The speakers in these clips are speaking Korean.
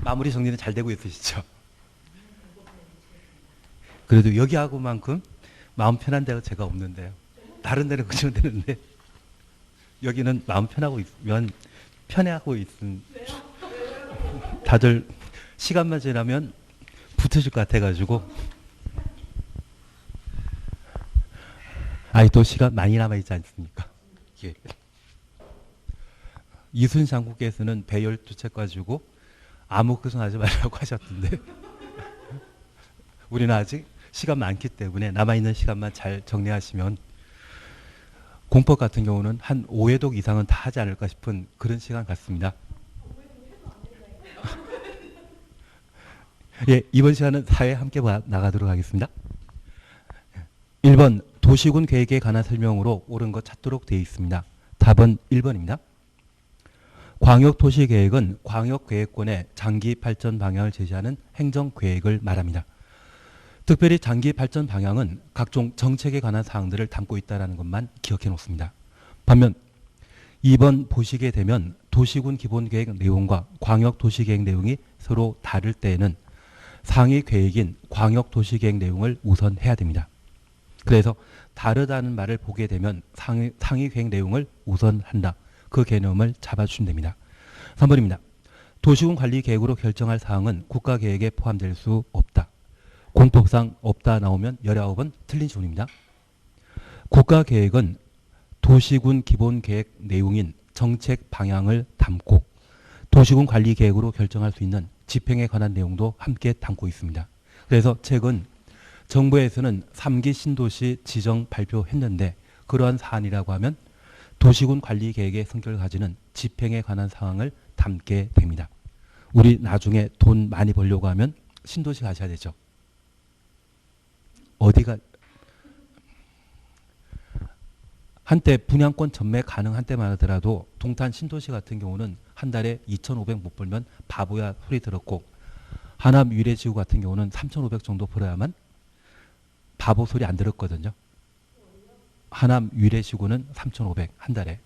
마무리 정리는 잘 되고 있으시죠? 그래도 여기하고만큼 마음 편한 데가 제가 없는데요. 다른 데는 그러면 되는데 여기는 마음 편하고 있으면 편해하고 있은 다들 시간만 지나면 붙으실 것 같아가지고 아니 또 시간 많이 남아있지 않습니까? 예. 이순 장군께서는 배 12책 가지고 아무 것은 하지 말라고 하셨던데 우리는 아직 시간 많기 때문에 남아있는 시간만 잘 정리하시면 공법 같은 경우는 한 5회독 이상은 다 하지 않을까 싶은 그런 시간 같습니다. 예, 이번 시간은 4회 함께 나가도록 하겠습니다. 1번 도시군 계획에 관한 설명으로 옳은 것 찾도록 되어 있습니다. 답은 1번입니다. 광역도시계획은 광역계획권의 장기 발전 방향을 제시하는 행정계획을 말합니다. 특별히 장기 발전 방향은 각종 정책에 관한 사항들을 담고 있다는 것만 기억해 놓습니다. 반면 2번 보시게 되면 도시군 기본계획 내용과 광역도시계획 내용이 서로 다를 때에는 상위 계획인 광역도시계획 내용을 우선해야 됩니다. 그래서 다르다는 말을 보게 되면 상위 계획 내용을 우선한다. 그 개념을 잡아주시면 됩니다. 3번입니다. 도시군 관리 계획으로 결정할 사항은 국가계획에 포함될 수 없다. 공법상 없다 나오면 19번 틀린 질문입니다. 국가계획은 도시군 기본계획 내용인 정책 방향을 담고 도시군 관리 계획으로 결정할 수 있는 집행에 관한 내용도 함께 담고 있습니다. 그래서 최근 정부에서는 3기 신도시 지정 발표했는데 그러한 사안이라고 하면 도시군 관리 계획의 성격을 가지는 집행에 관한 사항을 담게 됩니다. 우리 나중에 돈 많이 벌려고 하면 신도시 가셔야 되죠. 어디가 한때 분양권 전매 가능한 때만 하더라도 동탄 신도시 같은 경우는 한 달에 2,500 못 벌면 바보야 소리 들었고 하남 위례지구 같은 경우는 3,500 정도 벌어야만 바보 소리 안 들었거든요. 하남 위례지구는 3,500 한 달에.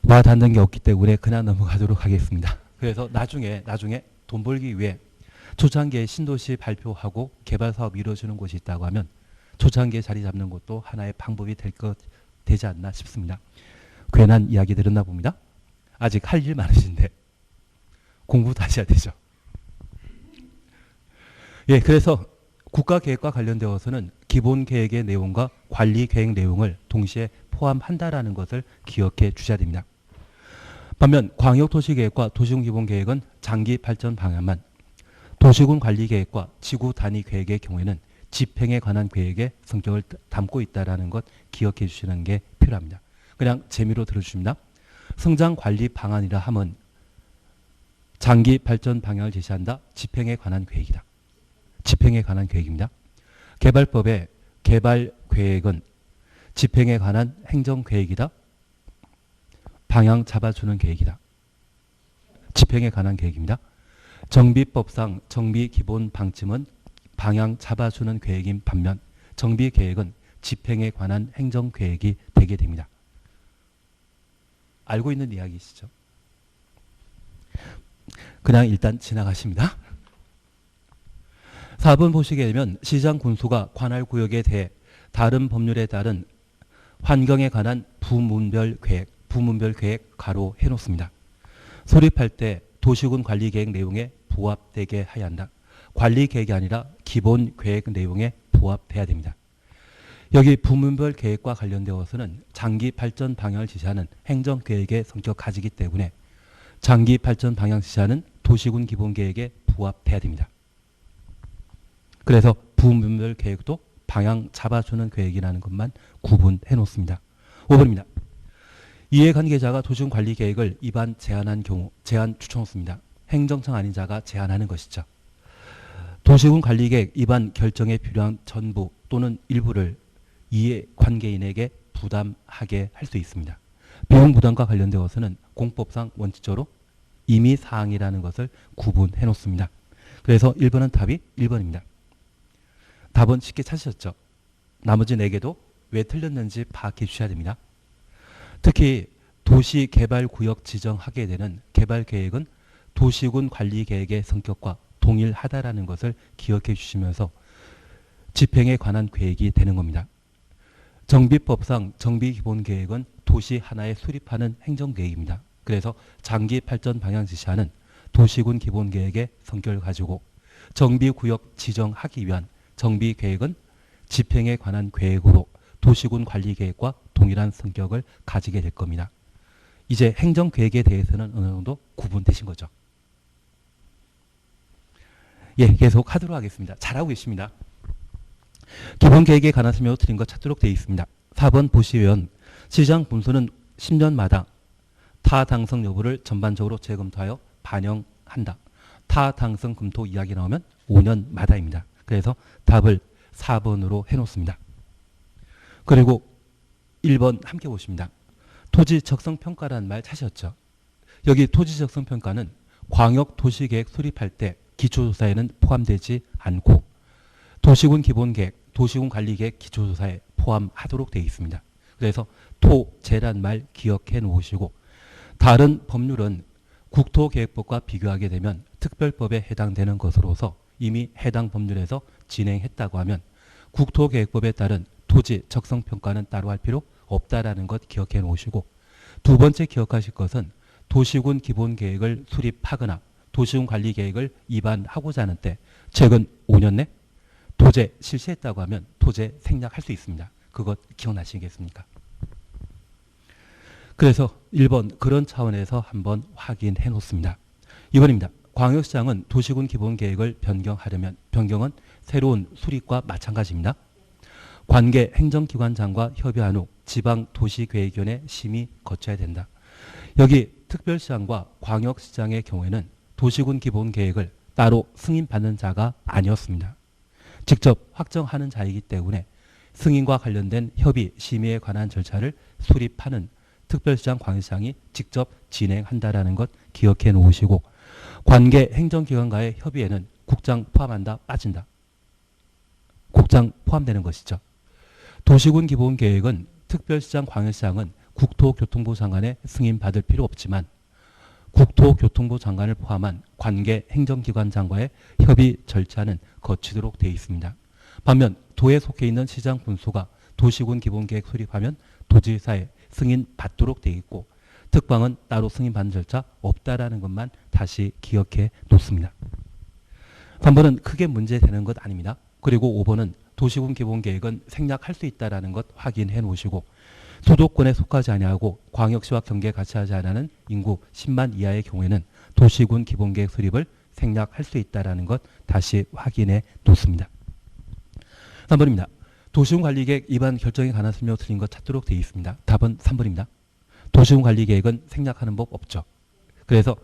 와 닿는 게 없기 때문에 그냥 넘어가도록 하겠습니다. 그래서 나중에 돈 벌기 위해 초창기에 신도시 발표하고 개발 사업 이루어지는 곳이 있다고 하면 초창기에 자리 잡는 것도 하나의 방법이 되지 않나 싶습니다. 괜한 이야기 들었나 봅니다. 아직 할 일 많으신데 공부 다시 해야 되죠. 예, 그래서 국가계획과 관련되어서는 기본계획의 내용과 관리계획 내용을 동시에 포함한다라는 것을 기억해 주셔야 됩니다. 반면 광역도시계획과 도시군 기본계획은 장기 발전 방향만, 도시군 관리계획과 지구 단위 계획의 경우에는 집행에 관한 계획의 성격을 담고 있다는 것 기억해 주시는 게 필요합니다. 그냥 재미로 들어주십니다. 성장관리 방안이라 함은 장기 발전 방향을 제시한다. 집행에 관한 계획이다. 집행에 관한 계획입니다. 개발법의 개발계획은 집행에 관한 행정계획이다. 방향 잡아주는 계획이다. 집행에 관한 계획입니다. 정비법상 정비기본방침은 방향 잡아주는 계획인 반면 정비계획은 집행에 관한 행정계획이 되게 됩니다. 알고 있는 이야기시죠? 그냥 일단 지나가십니다. 4번 보시게 되면 시장 군수가 관할 구역에 대해 다른 법률에 따른 환경에 관한 부문별 계획 가로 해놓습니다. 소립할 때 도시군 관리계획 내용에 부합되게 해야 한다. 관리계획이 아니라 기본 계획 내용에 부합돼야 됩니다. 여기 부문별 계획과 관련되어서는 장기 발전 방향을 지시하는 행정계획의 성격 가지기 때문에 장기 발전 방향 지시하는 도시군 기본계획에 부합돼야 됩니다. 그래서 부문별 계획도 방향 잡아주는 계획이라는 것만 구분해 놓습니다. 5번입니다. 이해관계자가 도시군 관리계획을 위반 제한한 경우 제한 추천했습니다. 행정청 아닌 자가 제한하는 것이죠. 도시군 관리계획 위반 결정에 필요한 전부 또는 일부를 이해관계인에게 부담하게 할 수 있습니다. 비용 부담과 관련되어서는 공법상 원칙적으로 임의사항이라는 것을 구분해 놓습니다. 그래서 1번은 답이 1번입니다. 답은 쉽게 찾으셨죠? 나머지 4개도 왜 틀렸는지 파악해 주셔야 됩니다. 특히 도시개발구역 지정하게 되는 개발계획은 도시군 관리계획의 성격과 동일하다라는 것을 기억해 주시면서 집행에 관한 계획이 되는 겁니다. 정비법상 정비기본계획은 도시 하나에 수립하는 행정계획입니다. 그래서 장기 발전 방향 지시하는 도시군 기본계획의 성격을 가지고 정비구역 지정하기 위한 정비계획은 집행에 관한 계획으로 도시군 관리계획과 동일한 성격을 가지게 될 겁니다. 이제 행정계획에 대해서는 어느 정도 구분되신 거죠. 예, 계속 하도록 하겠습니다. 잘하고 계십니다. 기본계획에 관한 설명을 드린 것 찾도록 되어 있습니다. 4번 보시면 시장 분수는 10년마다 타당성 여부를 전반적으로 재검토하여 반영한다. 타당성 검토 이야기 나오면 5년마다입니다. 그래서 답을 4번으로 해놓습니다. 그리고 1번 함께 보십니다. 토지 적성평가라는 말 찾으셨죠? 여기 토지 적성평가는 광역도시계획 수립할 때 기초조사에는 포함되지 않고 도시군 기본계획, 도시군 관리계획 기초조사에 포함하도록 되어 있습니다. 그래서 토제란 말 기억해 놓으시고 다른 법률은 국토계획법과 비교하게 되면 특별법에 해당되는 것으로서 이미 해당 법률에서 진행했다고 하면 국토계획법에 따른 토지 적성평가는 따로 할 필요 없다라는 것 기억해 놓으시고 두 번째 기억하실 것은 도시군 기본계획을 수립하거나 도시군 관리계획을 입안하고자 하는 때 최근 5년 내 토제 실시했다고 하면 토제 생략할 수 있습니다. 그것 기억나시겠습니까? 그래서 1번 그런 차원에서 한번 확인해 놓습니다. 2번입니다. 광역시장은 도시군 기본계획을 변경하려면 변경은 새로운 수립과 마찬가지입니다. 관계 행정기관장과 협의한 후 지방도시계획위원회 심의 거쳐야 된다. 여기 특별시장과 광역시장의 경우에는 도시군 기본계획을 따로 승인받는 자가 아니었습니다. 직접 확정하는 자이기 때문에 승인과 관련된 협의, 심의에 관한 절차를 수립하는 특별시장, 광역시장이 직접 진행한다라는 것 기억해 놓으시고 관계 행정기관과의 협의에는 국장 포함한다, 빠진다. 국장 포함되는 것이죠. 도시군 기본계획은 특별시장, 광역시장은 국토교통부 장관의 승인받을 필요 없지만 국토교통부 장관을 포함한 관계 행정기관장과의 협의 절차는 거치도록 되어 있습니다. 반면 도에 속해 있는 시장 군수가 도시군 기본계획 수립하면 도지사의 승인 받도록 되어 있고 특방은 따로 승인받는 절차 없다라는 것만 다시 기억해 놓습니다. 3번은 크게 문제되는 것 아닙니다. 그리고 5번은 도시군 기본계획은 생략할 수 있다는 것 확인해 놓으시고 수도권에 속하지 아니하고 광역시와 경계 같이 하지 않는 인구 10만 이하의 경우에는 도시군 기본계획 수립을 생략할 수 있다는 것 다시 확인해 놓습니다. 3번입니다. 도시군 관리계획 입안 결정에 관한 설명 드린 것 찾도록 되어 있습니다. 답은 3번입니다. 도시군 관리계획은 생략하는 법 없죠. 그래서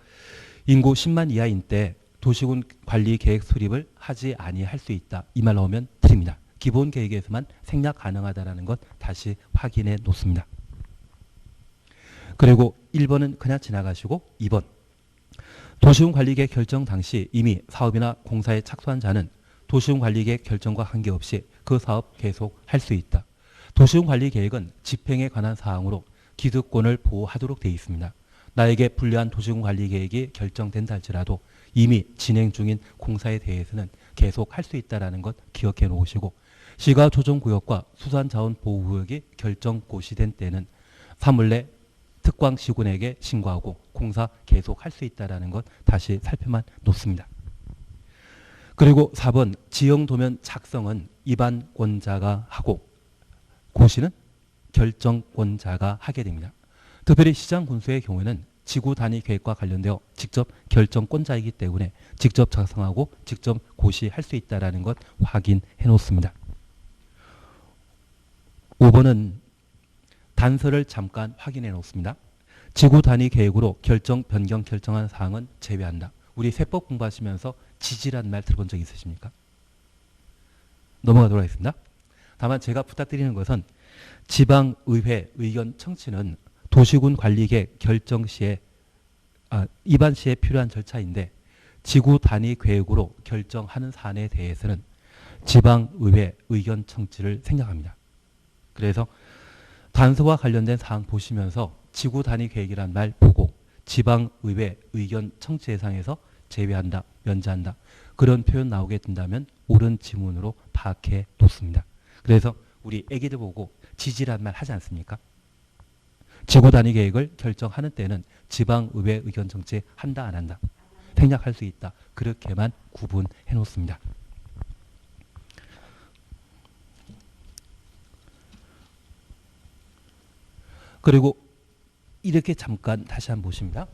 인구 10만 이하인 때 도시군 관리계획 수립을 하지 아니할 수 있다. 이 말 나오면 드립니다. 기본 계획에서만 생략 가능하다는 것 다시 확인해 놓습니다. 그리고 1번은 그냥 지나가시고 2번. 도시군 관리계획 결정 당시 이미 사업이나 공사에 착수한 자는 도시군 관리계획 결정과 관계없이 그 사업 계속 할 수 있다. 도시군 관리계획은 집행에 관한 사항으로 기득권을 보호하도록 되어 있습니다. 나에게 불리한 도시군 관리계획이 결정된다 할지라도 이미 진행 중인 공사에 대해서는 계속 할 수 있다는 것 기억해 놓으시고 시가조정구역과 수산자원보호구역이 결정 고시된 때는 사물내 특광시군에게 신고하고 공사 계속 할 수 있다는 것 다시 살펴만 놓습니다. 그리고 4번 지형도면 작성은 입안권자가 하고 고시는 결정권자가 하게 됩니다. 특별히 시장군수의 경우에는 지구 단위 계획과 관련되어 직접 결정권자이기 때문에 직접 작성하고 직접 고시할 수 있다는 것 확인해 놓습니다. 5번은 단서를 잠깐 확인해 놓습니다. 지구 단위 계획으로 결정, 변경 결정한 사항은 제외한다. 우리 세법 공부하시면서 지지란 말 들어본 적 있으십니까? 넘어가도록 하겠습니다. 다만 제가 부탁드리는 것은 지방의회 의견 청취는 도시군 관리계획 결정 시에 입안 시에 필요한 절차인데 지구 단위 계획으로 결정하는 사안에 대해서는 지방의회 의견 청취를 생략합니다. 그래서 단서와 관련된 사항 보시면서 지구 단위 계획이란 말 보고 지방의회 의견 청취 대상에서 제외한다, 면제한다. 그런 표현 나오게 된다면 옳은 지문으로 파악해 놓습니다. 그래서 우리 애기들 보고 지지란 말 하지 않습니까? 지구 단위 계획을 결정하는 때는 지방의회 의견 청취 한다 안 한다. 생략할 수 있다. 그렇게만 구분해 놓습니다. 그리고 이렇게 잠깐 다시 한번 보십니다.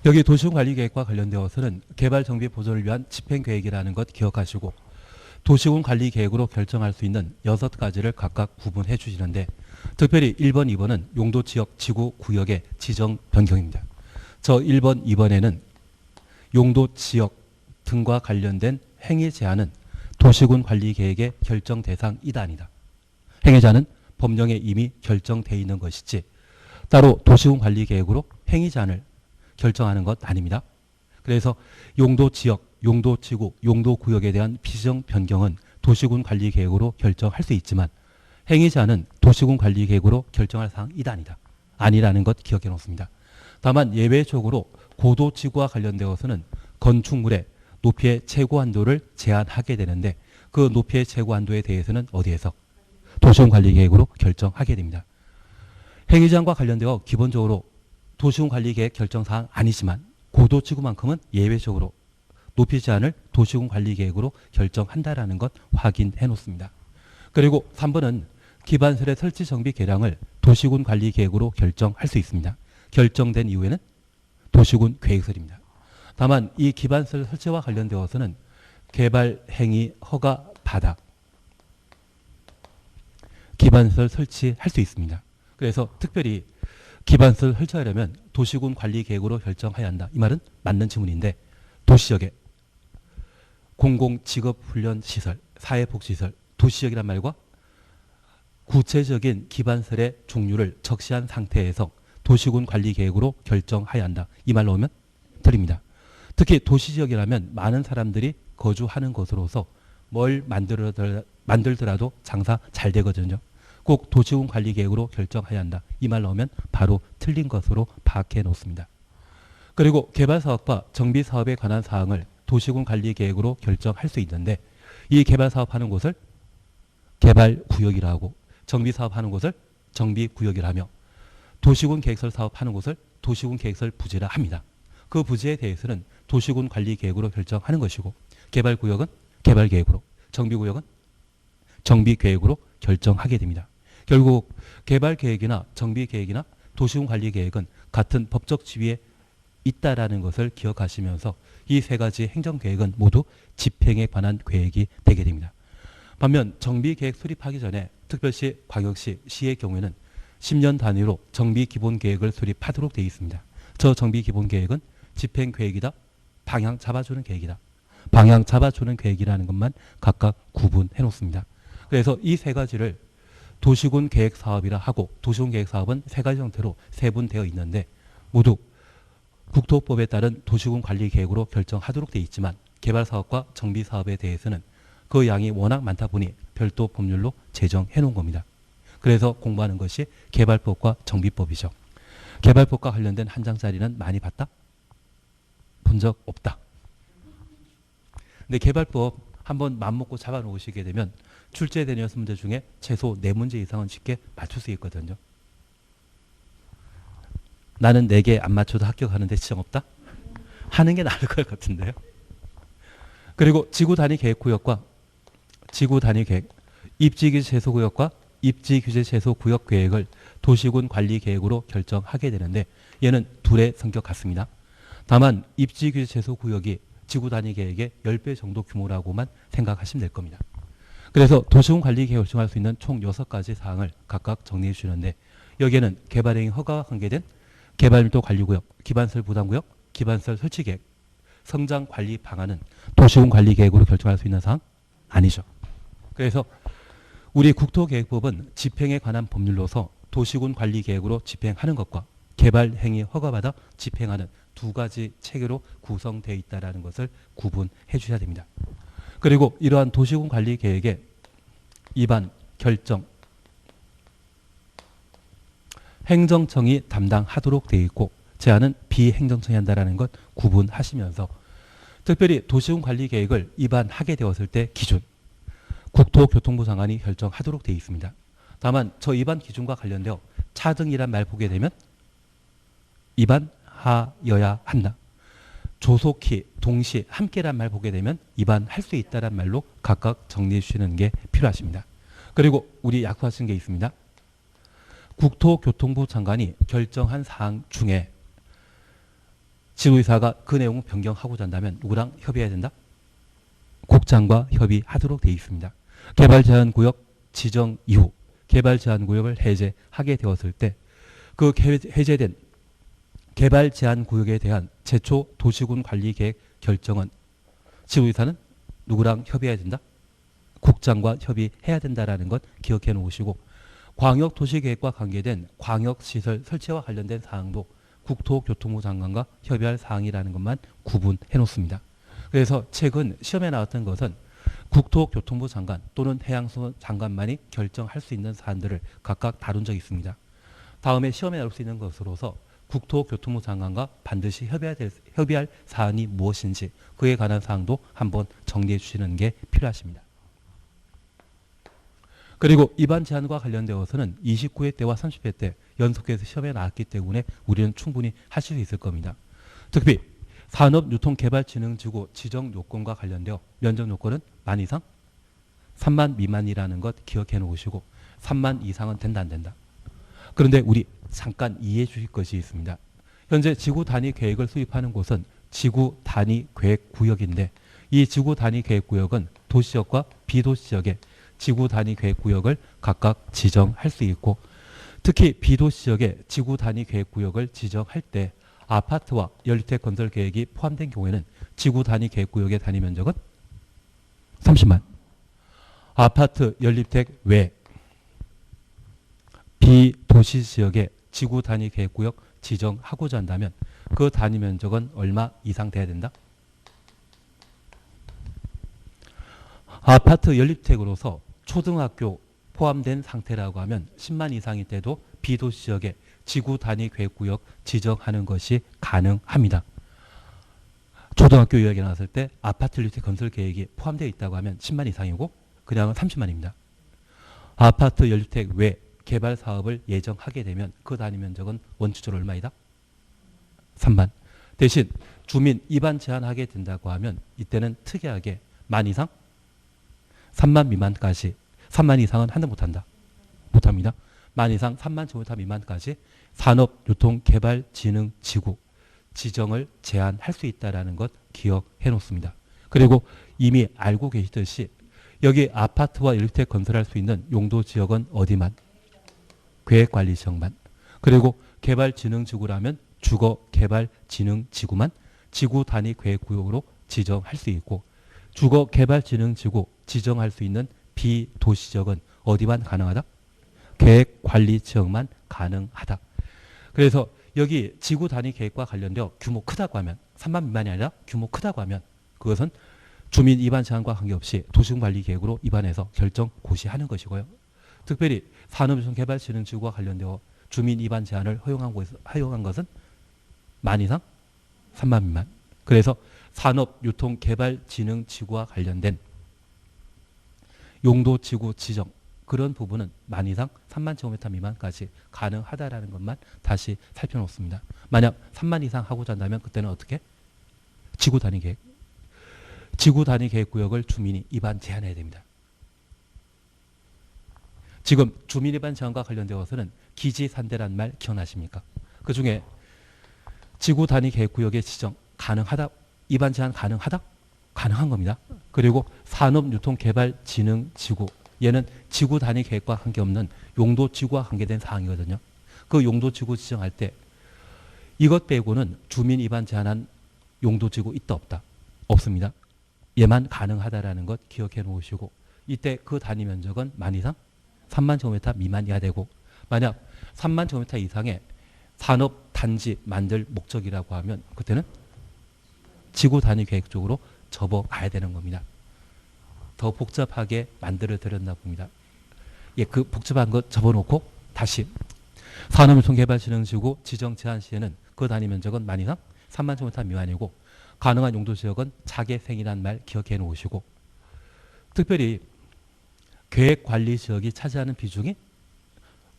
여기 도시군관리계획과 관련되어서는 개발정비 보존을 위한 집행계획이라는 것 기억하시고 도시군관리계획으로 결정할 수 있는 6가지를 각각 구분해 주시는데 특별히 1번, 2번은 용도지역, 지구구역의 지정 변경입니다. 저 1번, 2번에는 용도지역 등과 관련된 행위 제한은 도시군관리계획의 결정 대상이다 아니다. 행위 제한은 법령에 이미 결정되어 있는 것이지 따로 도시군관리계획으로 행위 제한을 결정하는 것 아닙니다. 그래서 용도지역, 용도지구, 용도구역에 대한 비지정 변경은 도시군관리계획으로 결정할 수 있지만 행위 제한은 도시군관리계획으로 결정할 사항이다 아니다. 아니라는 것 기억해 놓습니다. 다만 예외적으로 고도지구와 관련되어서는 건축물의 높이의 최고 한도를 제한하게 되는데 그 높이의 최고 한도에 대해서는 어디에서? 도시군관리계획으로 결정하게 됩니다. 행위 제한과 관련되어 기본적으로 도시군관리계획 결정사항 아니지만 고도지구만큼은 예외적으로 높이 제한을 도시군관리계획으로 결정한다라는 것 확인해 놓습니다. 그리고 3번은 기반설의 설치 정비 계량을 도시군관리계획으로 결정할 수 있습니다. 결정된 이후에는 도시군계획설입니다. 다만 이 기반설 설치와 관련되어서는 개발행위 허가 받아 기반설 설치할 수 있습니다. 그래서 특별히 기반설 설치하려면 도시군관리계획으로 결정해야 한다. 이 말은 맞는 지문인데 도시지역에 공공직업훈련시설, 사회복지시설, 도시지역이란 말과 구체적인 기반설의 종류를 적시한 상태에서 도시군관리계획으로 결정해야 한다. 이 말 넣으면 틀립니다. 특히 도시지역이라면 많은 사람들이 거주하는 곳으로서 뭘 만들더라도 장사 잘 되거든요. 꼭 도시군관리계획으로 결정해야 한다. 이 말 넣으면 바로 틀린 것으로 파악해 놓습니다. 그리고 개발사업과 정비사업에 관한 사항을 도시군관리계획으로 결정할 수 있는데 이 개발사업하는 곳을 개발구역이라고 정비사업하는 곳을 정비구역이라며 도시군계획설 사업하는 곳을 도시군계획설 부지라 합니다. 그 부지에 대해서는 도시군관리계획으로 결정하는 것이고 개발구역은 개발계획으로 정비구역은 정비계획으로 결정하게 됩니다. 결국 개발계획이나 정비계획이나 도시군관리계획은 같은 법적 지위에 있다라는 것을 기억하시면서 이 세 가지 행정계획은 모두 집행에 관한 계획이 되게 됩니다. 반면 정비계획 수립하기 전에 특별시, 광역시, 시의 경우에는 10년 단위로 정비기본계획을 수립하도록 되어 있습니다. 저 정비기본계획은 집행계획이다, 방향 잡아주는 계획이다. 방향 잡아주는 계획이라는 것만 각각 구분해 놓습니다. 그래서 이 세 가지를 도시군 계획 사업이라 하고 도시군 계획 사업은 세 가지 형태로 세분되어 있는데 모두 국토법에 따른 도시군 관리 계획으로 결정하도록 되어 있지만 개발 사업과 정비 사업에 대해서는 그 양이 워낙 많다 보니 별도 법률로 제정해 놓은 겁니다. 그래서 공부하는 것이 개발법과 정비법이죠. 개발법과 관련된 한 장짜리는 많이 봤다? 본 적 없다. 근데 개발법 한번 맘먹고 잡아놓으시게 되면 출제되는 여섯 문제 중에 최소 4문제 이상은 쉽게 맞출 수 있거든요. 나는 4개 안 맞춰도 합격하는데 지장 없다? 하는 게 나을 것 같은데요. 그리고 지구 단위 계획 구역과 지구 단위 계획, 입지 규제 제소 구역과 입지 규제 제소 구역 계획을 도시군 관리 계획으로 결정하게 되는데 얘는 둘의 성격 같습니다. 다만 입지 규제 제소 구역이 지구 단위 계획의 10배 정도 규모라고만 생각하시면 될 겁니다. 그래서 도시군 관리 계획을 결정할 수 있는 총 6가지 사항을 각각 정리해 주시는데 여기에는 개발행위 허가와 관계된 개발밀도 관리구역, 기반설 부담구역, 기반설 설치계획, 성장 관리 방안은 도시군 관리 계획으로 결정할 수 있는 사항 아니죠. 그래서 우리 국토계획법은 집행에 관한 법률로서 도시군 관리 계획으로 집행하는 것과 개발행위 허가받아 집행하는 두 가지 체계로 구성되어 있다는 것을 구분해 주셔야 됩니다. 그리고 이러한 도시군 관리 계획의 입안, 결정, 행정청이 담당하도록 되어 있고 제안은 비행정청이 한다는 것 구분하시면서 특별히 도시군 관리 계획을 입안하게 되었을 때 기준, 국토교통부 장관이 결정하도록 되어 있습니다. 다만 저 입안 기준과 관련되어 차등이란 말 보게 되면 입안하여야 한다. 조속히 동시 함께란 말 보게 되면 입안할 수 있다란 말로 각각 정리해 주시는 게 필요하십니다. 그리고 우리 약속하신 게 있습니다. 국토교통부 장관이 결정한 사항 중에 지도이사가 그 내용을 변경하고자 한다면 누구랑 협의해야 된다? 국장과 협의하도록 되어 있습니다. 개발제한구역 지정 이후 개발제한구역을 해제하게 되었을 때 그 해제된 개발제한구역에 대한 제초 도시군 관리계획 결정은 지도이사는 누구랑 협의해야 된다? 국장과 협의해야 된다는 것 기억해 놓으시고 광역도시계획과 관계된 광역시설 설치와 관련된 사항도 국토교통부 장관과 협의할 사항이라는 것만 구분해 놓습니다. 그래서 최근 시험에 나왔던 것은 국토교통부 장관 또는 해양수 장관만이 결정할 수 있는 사안들을 각각 다룬 적이 있습니다. 다음에 시험에 나올 수 있는 것으로서 국토교통부 장관과 반드시 협의할 사안이 무엇인지 그에 관한 사항도 한번 정리해 주시는 게 필요하십니다. 그리고 입안 제한과 관련되어서는 29회 때와 30회 때 연속해서 시험에 나왔기 때문에 우리는 충분히 하실 수 있을 겁니다. 특히 산업유통개발진흥지구 지정 요건과 관련되어 면적 요건은 만 이상, 3만 미만이라는 것 기억해 놓으시고 3만 이상은 된다 안 된다. 그런데 우리 잠깐 이해해 주실 것이 있습니다. 현재 지구 단위 계획을 수립하는 곳은 지구 단위 계획 구역인데 이 지구 단위 계획 구역은 도시지역과 비도시지역에 지구 단위 계획 구역을 각각 지정할 수 있고 특히 비도시지역에 지구 단위 계획 구역을 지정할 때 아파트와 연립주택 건설 계획이 포함된 경우에는 지구 단위 계획 구역의 단위 면적은 30만. 아파트 연립주택 외 비도시 지역에 지구 단위 계획 구역 지정하고자 한다면 그 단위 면적은 얼마 이상 돼야 된다? 아파트 연립주택으로서 초등학교 포함된 상태라고 하면 10만 이상일 때도 비도시 지역에 지구 단위 계획구역 지정하는 것이 가능합니다. 초등학교 유학에 나왔을 때 아파트 연립주택 건설 계획이 포함되어 있다고 하면 10만 이상이고 그냥은 30만입니다. 아파트 연립주택 외 개발 사업을 예정하게 되면 그 단위 면적은 원칙적으로 얼마이다? 3만. 대신 주민 입안 제한하게 된다고 하면 이때는 특이하게 만 이상? 3만 미만까지 3만 이상은 한다 못한다? 못합니다. 만 이상 3만 제곱미터 미만까지 산업유통개발진흥지구 지정을 제한할 수 있다는 것 기억해 놓습니다. 그리고 이미 알고 계시듯이 여기 아파트와 연립주택 건설할 수 있는 용도지역은 어디만? 계획관리지역만. 그리고 개발진흥지구라면 주거개발진흥지구만 지구 단위 계획구역으로 지정할 수 있고 주거개발진흥지구 지정할 수 있는 비도시지역은 어디만 가능하다? 계획관리지역만 가능하다. 그래서 여기 지구 단위 계획과 관련되어 규모 크다고 하면 3만 미만이 아니라 규모 크다고 하면 그것은 주민 입안 제한과 관계없이 도시군관리계획으로 입안해서 결정 고시하는 것이고요. 특별히 산업유통개발진흥지구와 관련되어 주민 입안 제한을 허용한 것은 만 이상 3만 미만. 그래서 산업유통개발진흥지구와 관련된 용도지구 지정 그런 부분은 만 이상 3만 제곱미터 미만까지 가능하다라는 것만 다시 살펴놓습니다. 만약 3만 이상 하고자 한다면 그때는 어떻게? 지구 단위 계획. 지구 단위 계획 구역을 주민이 입안 제한해야 됩니다. 지금 주민 입안 제한과 관련되어서는 기지산대란 말 기억나십니까? 그 중에 지구 단위 계획 구역의 지정 가능하다, 입안 제한 가능하다? 가능한 겁니다. 그리고 산업유통개발진흥지구 얘는 지구 단위 계획과 관계없는 용도지구와 관계된 사항이거든요. 그 용도지구 지정할 때 이것 빼고는 주민 입안 제한한 용도지구 있다 없다? 없습니다. 얘만 가능하다라는 것 기억해 놓으시고 이때 그 단위 면적은 만 이상 3만 제곱미터 미만이어야 되고 만약 3만 제곱미터 이상의 산업 단지 만들 목적이라고 하면 그때는 지구 단위 계획 쪽으로 접어가야 되는 겁니다. 더 복잡하게 만들어 드렸나 봅니다. 예, 그 복잡한 것 접어놓고 다시 산업유통개발진흥지구 지정 제한 시에는 그 단위 면적은 만 이상 3만 제곱미터 미만이고 가능한 용도 지역은 자개생이란 말 기억해 놓으시고 특별히 계획관리지역이 차지하는 비중이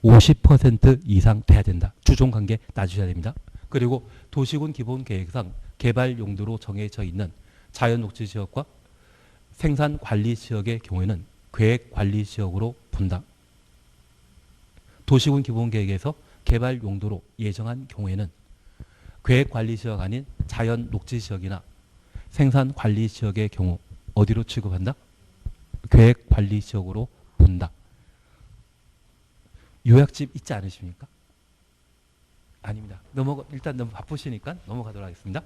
50% 이상 돼야 된다. 주종관계 따주셔야 됩니다. 그리고 도시군 기본계획상 개발 용도로 정해져 있는 자연녹지지역과 생산관리지역의 경우에는 계획관리지역으로 본다. 도시군 기본계획에서 개발 용도로 예정한 경우에는 계획관리지역 아닌 자연녹지지역이나 생산관리지역의 경우 어디로 취급한다? 계획관리지역으로 본다. 요약집 있지 않으십니까? 아닙니다. 일단 너무 바쁘시니까 넘어가도록 하겠습니다.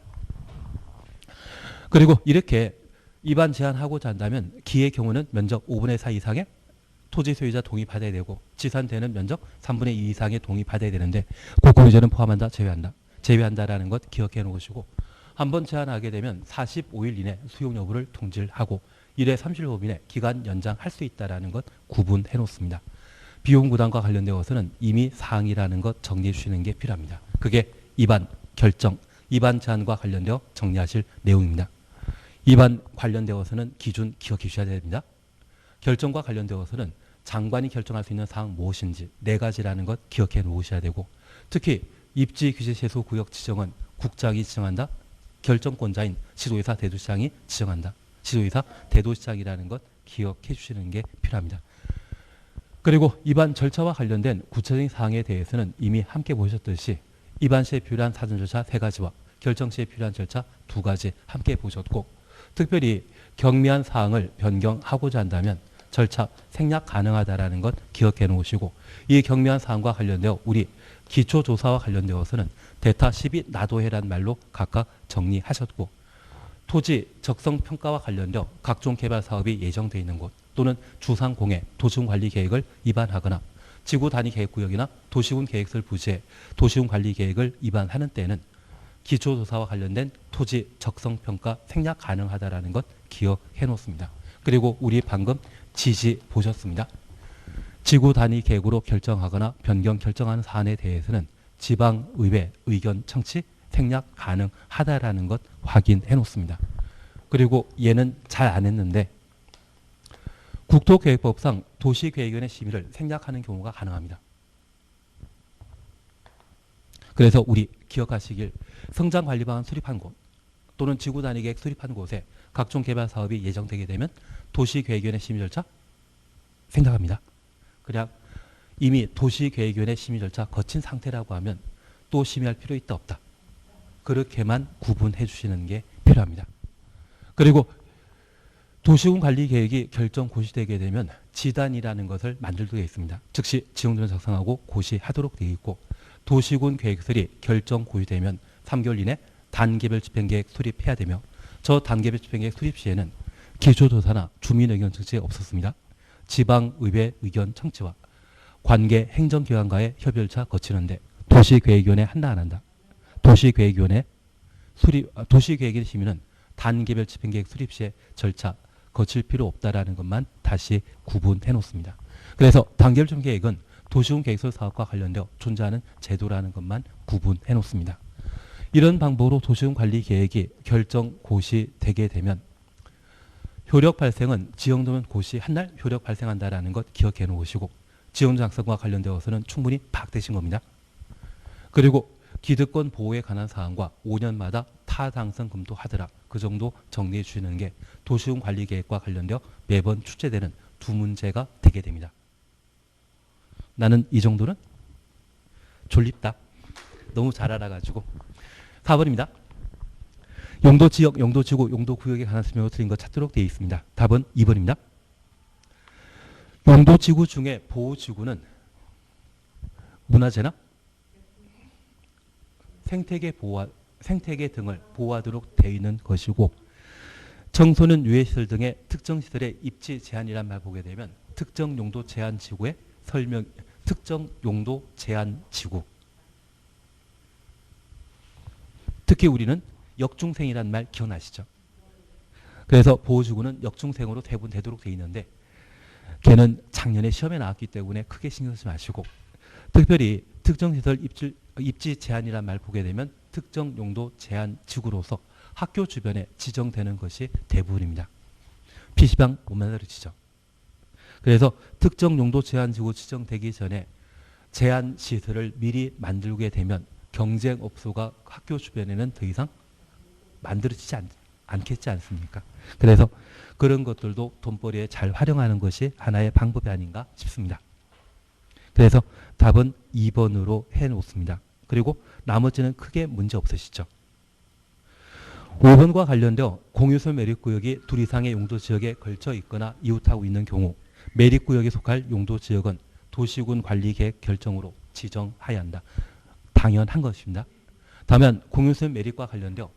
그리고 이렇게 입안 제한하고자 한다면 기의 경우는 면적 5분의 4 이상의 토지 소유자 동의 받아야 되고 지산되는 면적 3분의 2 이상의 동의 받아야 되는데 국공유지는 포함한다, 제외한다. 제외한다라는 것 기억해 놓으시고 한번 제한하게 되면 45일 이내 수용 여부를 통지하고 1회 30일 이내 기간 연장할 수 있다라는 것 구분해 놓습니다. 비용 부담과 관련되어서는 이미 사항이라는 것 정리해 주시는 게 필요합니다. 그게 입안 결정, 입안 제한과 관련되어 정리하실 내용입니다. 입안 관련되어서는 기준 기억해 주셔야 됩니다. 결정과 관련되어서는 장관이 결정할 수 있는 사항 무엇인지 4가지라는 것 기억해 놓으셔야 되고 특히 입지 규제 세수 구역 지정은 국장이 지정한다. 결정권자인 시도의사 대도시장이 지정한다. 시도의사 대도시장이라는 것 기억해 주시는 게 필요합니다. 그리고 입안 절차와 관련된 구체적인 사항에 대해서는 이미 함께 보셨듯이 입안 시에 필요한 사전 절차 3가지와 결정 시에 필요한 절차 2가지 함께 보셨고 특별히 경미한 사항을 변경하고자 한다면 절차 생략 가능하다라는 것 기억해 놓으시고 이 경미한 사항과 관련되어 우리 기초조사와 관련되어서는 대타 12 나도해란 말로 각각 정리하셨고 토지 적성평가와 관련되어 각종 개발 사업이 예정되어 있는 곳 또는 주상공해 도시군관리계획을 위반하거나 지구단위계획구역이나 도시군 계획서를 부지해 도시군관리계획을 위반하는 때에는 기초조사와 관련된 토지 적성평가 생략 가능하다라는 것 기억해 놓습니다. 그리고 우리 방금 지시 보셨습니다. 지구단위계획으로 결정하거나 변경 결정하는 사안에 대해서는 지방의회 의견 청취 생략 가능하다라는 것 확인해 놓습니다. 그리고 얘는 잘 안 했는데 국토계획법상 도시계획위원회 심의를 생략하는 경우가 가능합니다. 그래서 우리 기억하시길 성장관리방안 수립한 곳 또는 지구단위계획 수립한 곳에 각종 개발 사업이 예정되게 되면 도시계획위원회 심의 절차 생략합니다. 그냥 이미 도시계획위원회 심의 절차 거친 상태라고 하면 또 심의할 필요 있다 없다. 그렇게만 구분해 주시는 게 필요합니다. 그리고 도시군관리계획이 결정 고시되게 되면 지단이라는 것을 만들게 되어 있습니다. 즉시 지형도면 작성하고 고시하도록 되어 있고 도시군 계획설이 결정 고시되면 3개월 이내 단계별 집행계획 수립해야 되며 저 단계별 집행계획 수립 시에는 기초조사나 주민의견 청취가 없었습니다. 지방의회 의견 청취와 관계 행정기관과의 협의절차 거치는데 도시계획위원회 한다 안 한다. 도시계획위원회 심의는 단계별 집행계획 수립 시에 절차 거칠 필요 없다라는 것만 다시 구분해 놓습니다. 그래서 단계별 집행계획은 도시군 계획설 사업과 관련되어 존재하는 제도라는 것만 구분해 놓습니다. 이런 방법으로 도시군 관리 계획이 결정 고시되게 되면 효력 발생은 지형도면 고시 한날 효력 발생한다라는 것 기억해 놓으시고 지형도 작성과 관련되어서는 충분히 파악되신 겁니다. 그리고 기득권 보호에 관한 사항과 5년마다 타당성 검토하더라. 그 정도 정리해 주시는 게 도시군 관리 계획과 관련되어 매번 출제되는 2문제가 되게 됩니다. 나는 이 정도는 졸립다. 너무 잘 알아가지고. 4번입니다. 용도지역, 용도지구, 용도구역에 관한 설명을 드린 것 찾도록 되어 있습니다. 답은 2번입니다. 용도지구 중에 보호지구는 문화재나 생태계 등을 보호하도록 되어 있는 것이고 청소년 유해시설 등의 특정 시설의 입지 제한이란 말 보게 되면 특정 용도 제한 지구의 설명 특정 용도 제한 지구 특히 우리는 역중생이라는 말 기억나시죠? 그래서 보호지구는 역중생으로 배분되도록 되어 있는데 걔는 작년에 시험에 나왔기 때문에 크게 신경 쓰지 마시고 특별히 특정시설 입지 제한이라는 말 보게 되면 특정 용도 제한 지구로서 학교 주변에 지정되는 것이 대부분입니다. PC방 못 만들어지죠. 그래서 특정 용도 제한 지구 지정되기 전에 제한 시설을 미리 만들게 되면 경쟁업소가 학교 주변에는 더 이상 만들어지지 않겠지 않습니까? 그래서 그런 것들도 돈벌이에 잘 활용하는 것이 하나의 방법이 아닌가 싶습니다. 그래서 답은 2번으로 해놓습니다. 그리고 나머지는 크게 문제 없으시죠? 5번과 관련되어 공유소 매립구역이 둘 이상의 용도지역에 걸쳐 있거나 이웃하고 있는 경우 매립구역에 속할 용도지역은 도시군 관리계획 결정으로 지정하여야 한다. 당연한 것입니다. 다만 공유소 매립과 관련되어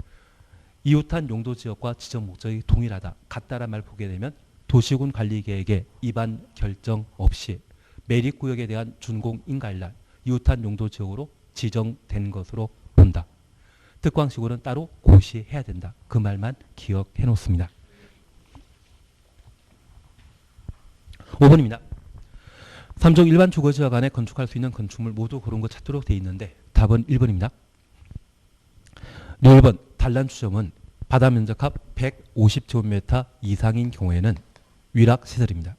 이웃한 용도지역과 지정 목적이 동일하다, 같다란 말 보게 되면 도시군 관리계획의 위반 결정 없이 매립구역에 대한 준공인가일날 이웃한 용도지역으로 지정된 것으로 본다. 특광시구는 따로 고시해야 된다. 그 말만 기억해 놓습니다. 5번입니다. 3종 일반 주거지역 안에 건축할 수 있는 건축물 모두 고른 것 찾도록 되어 있는데 답은 1번입니다. 1번 단란주점은 바다 면적합 150제곱미터 이상인 경우에는 위락시설입니다.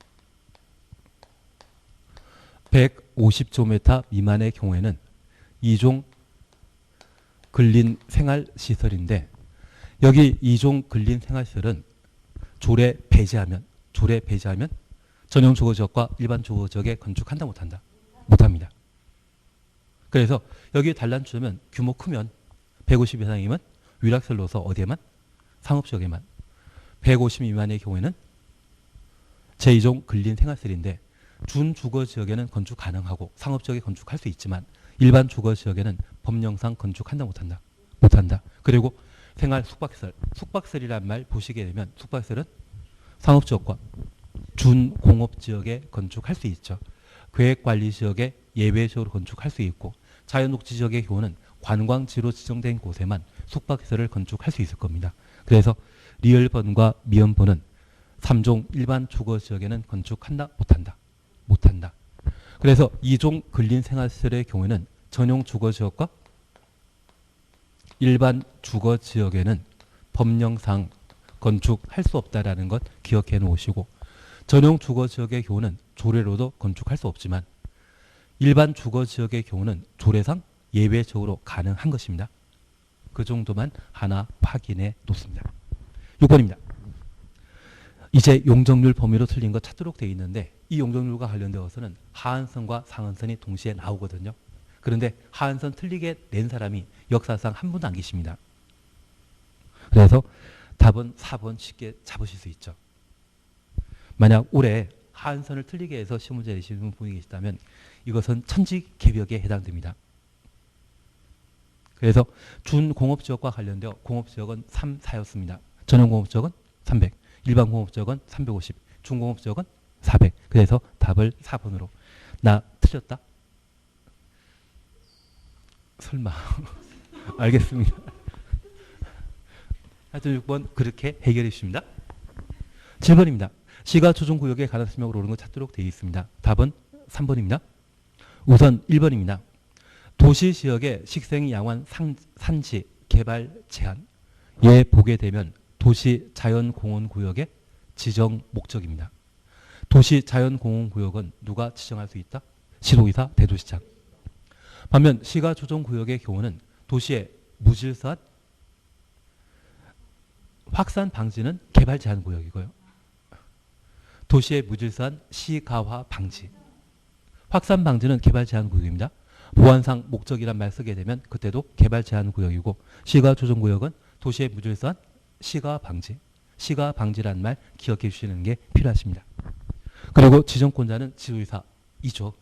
150제곱미터 미만의 경우에는 2종 근린생활시설인데 여기 2종 근린생활시설은 조례 배제하면 전용 주거지역과 일반 주거지역에 건축한다 못한다? 못합니다. 그래서 여기 단란주점은 규모 크면 150 이상이면 위락시설로서 어디에만? 상업지역에만. 150 미만의 경우에는 제2종 근린생활시설인데 준주거지역에는 건축 가능하고 상업지역에 건축할 수 있지만 일반 주거지역에는 법령상 건축한다 못한다? 못한다. 그리고 생활 숙박시설, 숙박시설이란 말 보시게 되면 숙박시설은 상업지역과 준공업지역에 건축할 수 있죠. 계획관리지역에 예외적으로 건축할 수 있고 자연녹지지역의 경우는 관광지로 지정된 곳에만 숙박시설을 건축할 수 있을 겁니다. 그래서 리얼번과 미연번은 3종 일반 주거지역에는 건축한다 못한다? 못한다. 그래서 2종 근린생활시설의 경우에는 전용 주거지역과 일반 주거지역에는 법령상 건축할 수 없다라는 것 기억해 놓으시고 전용 주거지역의 경우는 조례로도 건축할 수 없지만 일반 주거지역의 경우는 조례상 예외적으로 가능한 것입니다. 그 정도만 하나 확인해 놓습니다. 6번입니다. 이제 용적률 범위로 틀린 거 찾도록 되어 있는데 이 용적률과 관련되어서는 하한선과 상한선이 동시에 나오거든요. 그런데 하한선 틀리게 낸 사람이 역사상 한 분도 안 계십니다. 그래서 답은 4번 쉽게 잡으실 수 있죠. 만약 올해 하한선을 틀리게 해서 시험 문제 내시는 분이 계시다면 이것은 천지개벽에 해당됩니다. 그래서 준공업지역과 관련되어 공업지역은 3, 4였습니다. 전용공업지역은 300, 일반공업지역은 350, 중공업지역은 400. 그래서 답을 4번으로. 나 틀렸다? 설마. 알겠습니다. 하여튼 6번 그렇게 해결해 주십니다. 7번입니다. 시가 조정구역에 관한 설명으로 오른 것 찾도록 되어 있습니다. 답은 3번입니다. 우선 1번입니다. 도시지역의 식생양환 산지 개발 제한. 예 보게 되면 도시자연공원구역의 지정 목적입니다. 도시자연공원구역은 누가 지정할 수 있다? 시도의사, 대도시장. 반면 시가조정구역의 경우는 도시의 무질서한 확산 방지는 개발 제한 구역이고요. 도시의 무질서한 시가화 방지, 확산 방지는 개발 제한 구역입니다. 보안상 목적이란 말 쓰게 되면 그때도 개발 제한 구역이고 시가조정구역은 도시의 무질서한 시가 방지, 시가 방지라는 말 기억해 주시는 게 필요하십니다. 그리고 지정권자는 지도의사이죠.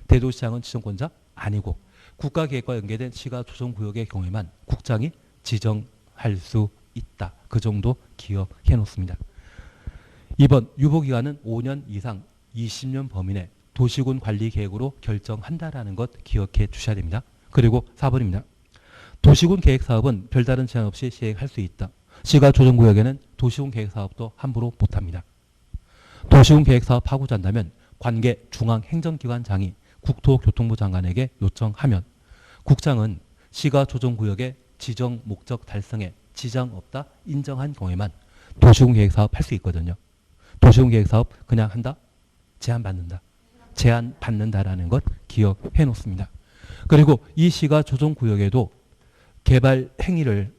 대도시장은 지정권자 아니고 국가계획과 연계된 시가조정구역의 경우에만 국장이 지정할 수 있다. 그 정도 기억해 놓습니다. 2번 유보기간은 5년 이상 20년 범위 내 도시군 관리계획으로 결정한다라는 것 기억해 주셔야 됩니다. 그리고 4번입니다. 도시군 계획사업은 별다른 제한 없이 시행할 수 있다. 시가조정구역에는 도시군 계획사업도 함부로 못합니다. 도시군 계획사업 하고자 한다면 관계 중앙행정기관장이 국토교통부 장관에게 요청하면 국장은 시가조정구역의 지정 목적 달성에 지장 없다 인정한 경우에만 도시군 계획사업 할 수 있거든요. 도시군 계획사업 그냥 한다? 제한받는다. 제한받는다라는 것 기억해 놓습니다. 그리고 이 시가조정구역에도 개발 행위를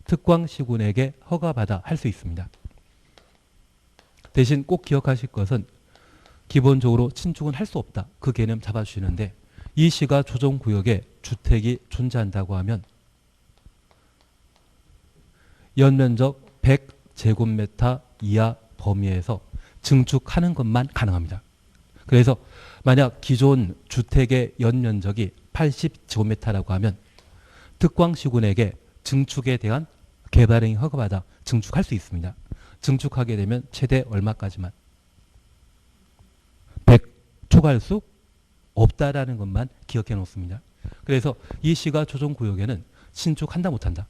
특광시군에게 허가받아 할 수 있습니다. 대신 꼭 기억하실 것은 기본적으로 신축은 할 수 없다. 그 개념 잡아주시는데 이 시가조정구역에 주택이 존재한다고 하면 연면적 100제곱미터 이하 범위에서 증축하는 것만 가능합니다. 그래서 만약 기존 주택의 연면적이 80제곱미터라고 하면 특광시군에게 증축에 대한 개발행위 허가받아 증축할 수 있습니다. 증축하게 되면 최대 얼마까지만? 100 초과할 수 없다라는 것만 기억해 놓습니다. 그래서 이 시가조정구역에는 신축한다 못한다?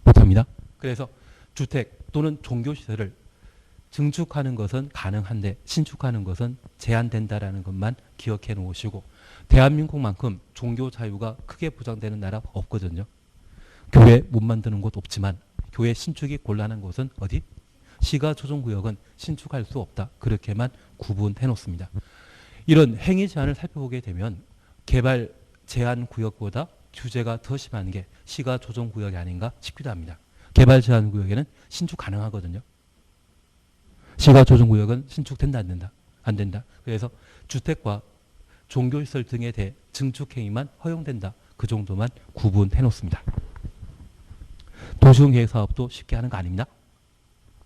못합니다. 그래서 주택 또는 종교시설을 증축하는 것은 가능한데 신축하는 것은 제한된다라는 것만 기억해 놓으시고 대한민국만큼 종교 자유가 크게 보장되는 나라 없거든요. 교회 못 만드는 곳 없지만 교회 신축이 곤란한 곳은 어디? 시가조정구역은 신축할 수 없다. 그렇게만 구분해 놓습니다. 이런 행위 제한을 살펴보게 되면 개발 제한 구역보다 규제가 더 심한 게 시가조정구역이 아닌가 싶기도 합니다. 개발 제한 구역에는 신축 가능하거든요. 시가조정구역은 신축된다 안 된다? 안 된다. 그래서 주택과 종교시설 등에 대해 증축행위만 허용된다. 그 정도만 구분해 놓습니다. 도시군계획사업도 쉽게 하는 거 아닙니다.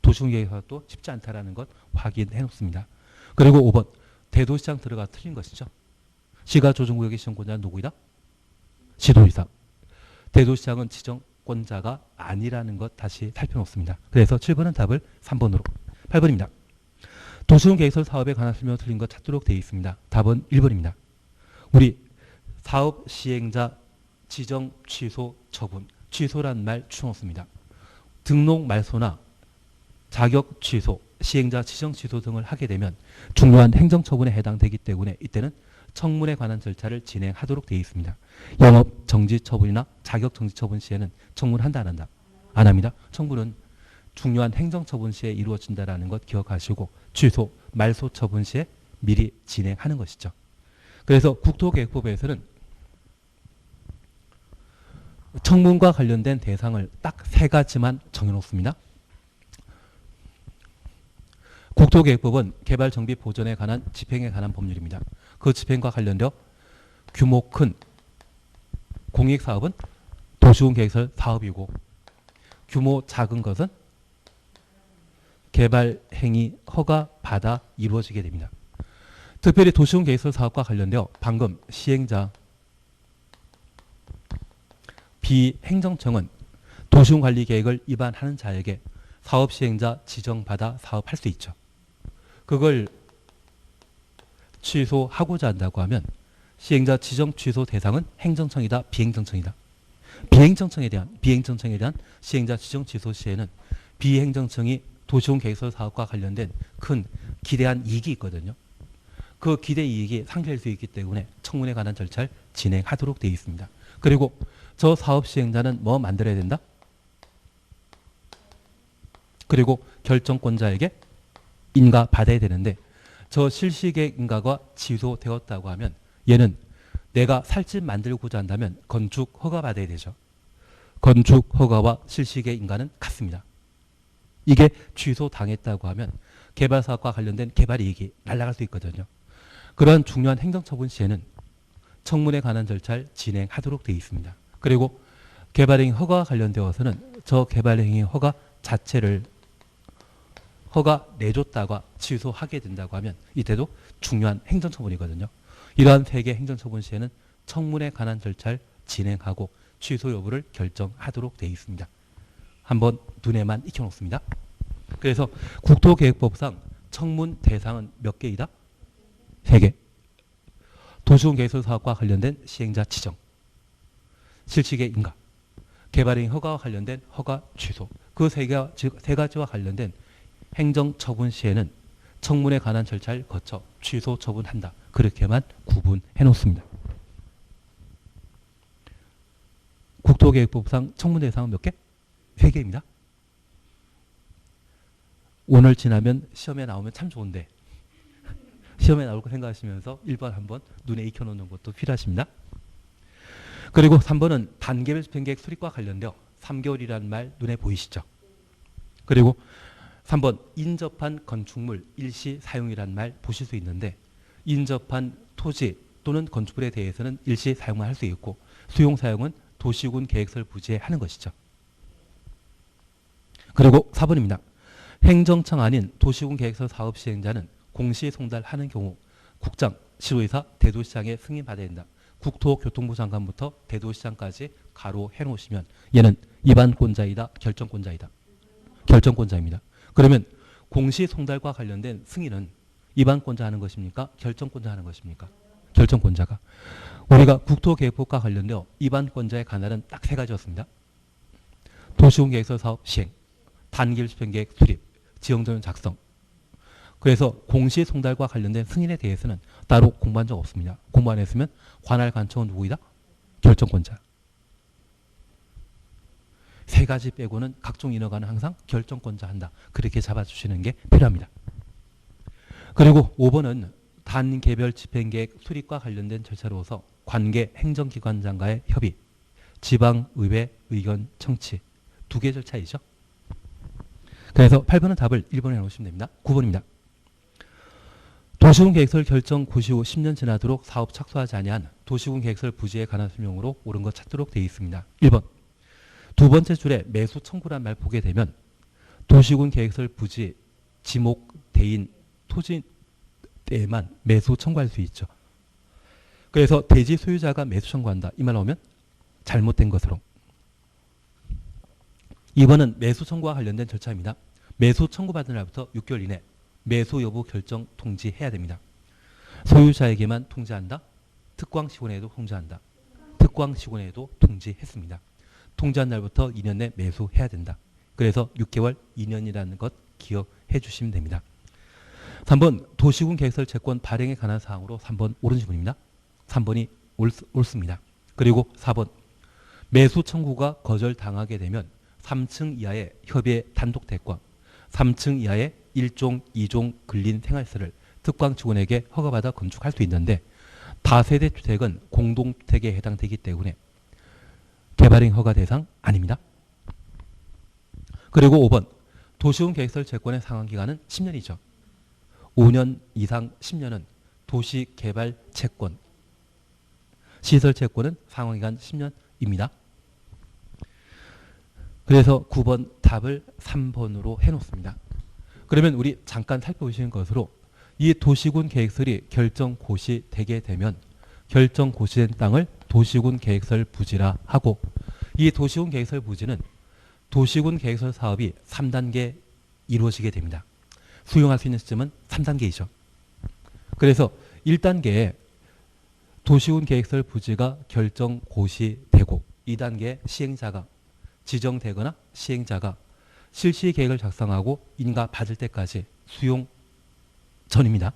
도시군계획사업도 쉽지 않다라는 것 확인해 놓습니다. 그리고 5번 대도시장 들어가 틀린 것이죠. 시가조정구역의 지정권자는 누구이다? 시도지사. 대도시장은 지정권자가 아니라는 것 다시 살펴놓습니다. 그래서 7번은 답을 3번으로. 8번입니다. 도시군계획설 사업에 관한 설명 틀린 것 찾도록 되어 있습니다. 답은 1번입니다. 우리 사업 시행자 지정 취소 처분. 취소란 말 추놓습니다. 등록 말소나 자격 취소, 시행자 지정 취소 등을 하게 되면 중요한 행정처분에 해당되기 때문에 이때는 청문에 관한 절차를 진행하도록 되어 있습니다. 영업 정지 처분이나 자격 정지 처분 시에는 청문한다 안 한다? 안 합니다. 청문은 중요한 행정처분 시에 이루어진다는 것 기억하시고 취소, 말소 처분 시에 미리 진행하는 것이죠. 그래서 국토계획법에서는 청문과 관련된 대상을 딱 3가지만 정해놓습니다. 국토계획법은 개발정비 보전에 관한 집행에 관한 법률입니다. 그 집행과 관련되어 규모 큰 공익사업은 도시군계획설 사업이고 규모 작은 것은 개발행위 허가받아 이루어지게 됩니다. 특별히 도시군계획설 사업과 관련되어 방금 시행자 비행정청은 도시군관리계획을 위반하는 자에게 사업시행자 지정받아 사업할 수 있죠. 그걸 취소하고자 한다고 하면 시행자 지정 취소 대상은 행정청이다, 비행정청이다. 비행정청에 대한 시행자 지정 취소 시에는 비행정청이 도시군계획설 사업과 관련된 큰 기대한 이익이 있거든요. 그 기대 이익이 상실될 수 있기 때문에 청문에 관한 절차를 진행하도록 되어 있습니다. 그리고 저 사업 시행자는 뭐 만들어야 된다? 그리고 결정권자에게 인가 받아야 되는데 저 실시계획 인가가 취소되었다고 하면 얘는 내가 살 집 만들고자 한다면 건축 허가 받아야 되죠. 건축 허가와 실시계획 인가는 같습니다. 이게 취소당했다고 하면 개발사업과 관련된 개발 이익이 날아갈 수 있거든요. 그러한 중요한 행정처분 시에는 청문에 관한 절차를 진행하도록 되어 있습니다. 그리고 개발행위 허가와 관련되어서는 저 개발행위 허가 자체를 허가 내줬다가 취소하게 된다고 하면 이때도 중요한 행정처분이거든요. 이러한 3개 행정처분 시에는 청문에 관한 절차를 진행하고 취소 여부를 결정하도록 되어 있습니다. 한번 눈에만 익혀놓습니다. 그래서 국토계획법상 청문 대상은 몇 개이다? 3개. 도시군계획설 사업과 관련된 시행자 지정. 실시계 인가, 개발행 허가와 관련된 허가 취소, 그 세 가지와 관련된 행정 처분 시에는 청문회 관한 절차를 거쳐 취소 처분한다. 그렇게만 구분해 놓습니다. 국토계획법상 청문 대상은 몇 개? 3개입니다. 오늘 지나면 시험에 나오면 참 좋은데 시험에 나올 거 생각하시면서 1번 한번 눈에 익혀놓는 것도 필요하십니다. 그리고 3번은 단계별 집행계획 수립과 관련되어 3개월이라는 말 눈에 보이시죠? 그리고 3번 인접한 건축물 일시 사용이라는 말 보실 수 있는데 인접한 토지 또는 건축물에 대해서는 일시 사용만 할 수 있고 수용 사용은 도시군 계획설 부지에 하는 것이죠. 그리고 4번입니다. 행정청 아닌 도시군 계획설 사업 시행자는 공시 송달하는 경우 국장, 시도의사, 대도시장의 승인받아야 된다. 국토교통부 장관부터 대도시장까지 가로 해놓으시면 얘는 입안권자이다, 결정권자이다. 결정권자입니다. 그러면 공시 송달과 관련된 승인은 입안권자 하는 것입니까? 결정권자 하는 것입니까? 결정권자가. 우리가 국토계획법과 관련되어 입안권자의 관할은 딱 3가지였습니다. 도시군계획설 사업 시행, 단계별 집행계획 수립, 지형조정 작성. 그래서 공시 송달과 관련된 승인에 대해서는 따로 공부한 적 없습니다. 공부 안 했으면 관할 관청은 누구이다? 결정권자. 3가지 빼고는 각종 인허가는 항상 결정권자 한다. 그렇게 잡아주시는 게 필요합니다. 그리고 5번은 단계별 집행계획 수립과 관련된 절차로서 관계 행정기관장과의 협의, 지방의회 의견 청취 2개 절차이죠. 그래서 8번은 답을 1번에 넣으시면 됩니다. 9번입니다. 도시군 계획설 결정 고시 후 10년 지나도록 사업 착수하지 아니한 도시군 계획설 부지에 관한 설명으로 옳은 것 찾도록 되어 있습니다. 1번. 두 번째 줄에 매수 청구란 말 보게 되면 도시군 계획설 부지 지목 대인 토지에만 매수 청구할 수 있죠. 그래서 대지 소유자가 매수 청구한다. 이 말 나오면 잘못된 것으로. 2번은 매수 청구와 관련된 절차입니다. 매수 청구받은 날부터 6개월 이내 매수 여부 결정 통지해야 됩니다. 소유자에게만 통지한다. 특광시군에도 통지한다. 특광시군에도 통지했습니다. 통지한 날부터 2년 내 매수해야 된다. 그래서 6개월 2년이라는 것 기억해 주시면 됩니다. 3번 도시군 계획설 채권 발행에 관한 사항으로 3번 옳은 지문입니다. 3번이 옳습니다. 그리고 4번 매수 청구가 거절당하게 되면 3층 이하의 협의의 단독 대권, 3층 이하의 1종, 2종 근린 생활시설을 특광시군에게 허가받아 건축할 수 있는데 다세대 주택은 공동주택에 해당되기 때문에 개발행 허가 대상 아닙니다. 그리고 5번 도시군 계획설 채권의 상환기간은 10년이죠. 5년 이상 10년은 도시개발 채권, 시설 채권은 상환기간 10년입니다. 그래서 9번 답을 3번으로 해놓습니다. 그러면 우리 잠깐 살펴보시는 것으로 이 도시군 계획설이 결정 고시되게 되면 결정 고시된 땅을 도시군 계획설 부지라 하고 이 도시군 계획설 부지는 도시군 계획설 사업이 3단계 이루어지게 됩니다. 수용할 수 있는 시점은 3단계이죠. 그래서 1단계에 도시군 계획설 부지가 결정 고시되고 2단계 시행자가 지정되거나 시행자가 실시 계획을 작성하고 인가 받을 때까지 수용 전입니다.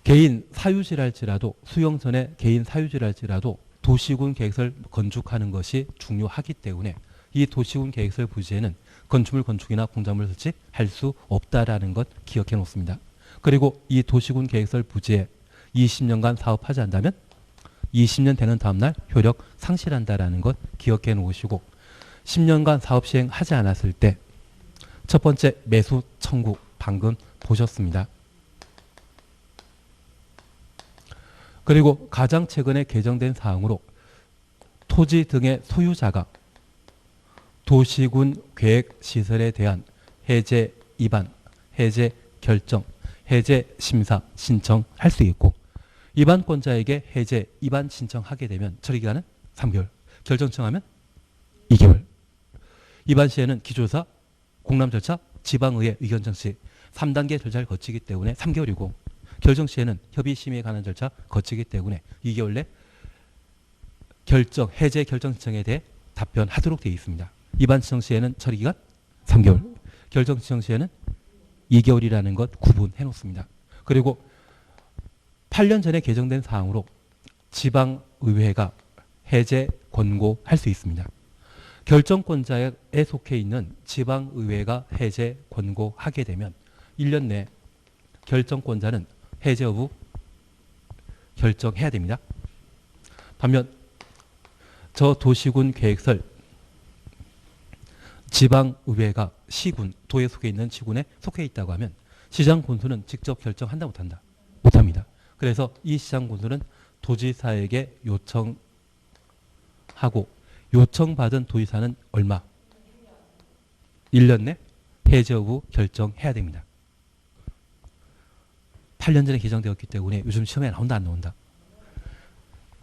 개인 사유지랄지라도 수용 전에 개인 사유지랄지라도 도시군 계획설 건축하는 것이 중요하기 때문에 이 도시군 계획설 부지에는 건축물 건축이나 공작물 설치할 수 없다라는 것 기억해 놓습니다. 그리고 이 도시군 계획설 부지에 20년간 사업하지 않다면 20년 되는 다음날 효력 상실한다라는 것 기억해 놓으시고 10년간 사업 시행하지 않았을 때 첫 번째 매수 청구 방금 보셨습니다. 그리고 가장 최근에 개정된 사항으로 토지 등의 소유자가 도시군 계획시설에 대한 해제 입안, 해제 결정, 해제 심사 신청할 수 있고 입안권자에게 해제 입안 신청하게 되면 처리기간은 3개월, 결정 청하면 2개월. 입안 시에는 기조사, 공람 절차, 지방의회 의견 청취 3단계 절차를 거치기 때문에 3개월이고 결정 시에는 협의 심의에 관한 절차 거치기 때문에 2개월 내 해제 결정 신청에 대해 답변하도록 되어 있습니다. 위반 신청 시에는 처리 기간 3개월, 결정 신청 시에는 2개월이라는 것 구분해 놓습니다. 그리고 8년 전에 개정된 사항으로 지방의회가 해제 권고할 수 있습니다. 결정권자에 속해 있는 지방의회가 해제 권고하게 되면 1년 내 결정권자는 해제 여부 결정해야 됩니다. 반면 저 도시군 계획설 지방의회가 시군, 도에 속해 있는 시군에 속해 있다고 하면 시장 군수는 직접 결정한다 못한다? 못합니다. 그래서 이 시장 군수는 도지사에게 요청하고 요청받은 도지사는 얼마? 1년 내 해제 여부 결정해야 됩니다. 8년 전에 개정되었기 때문에 요즘 시험에 나온다 안 나온다?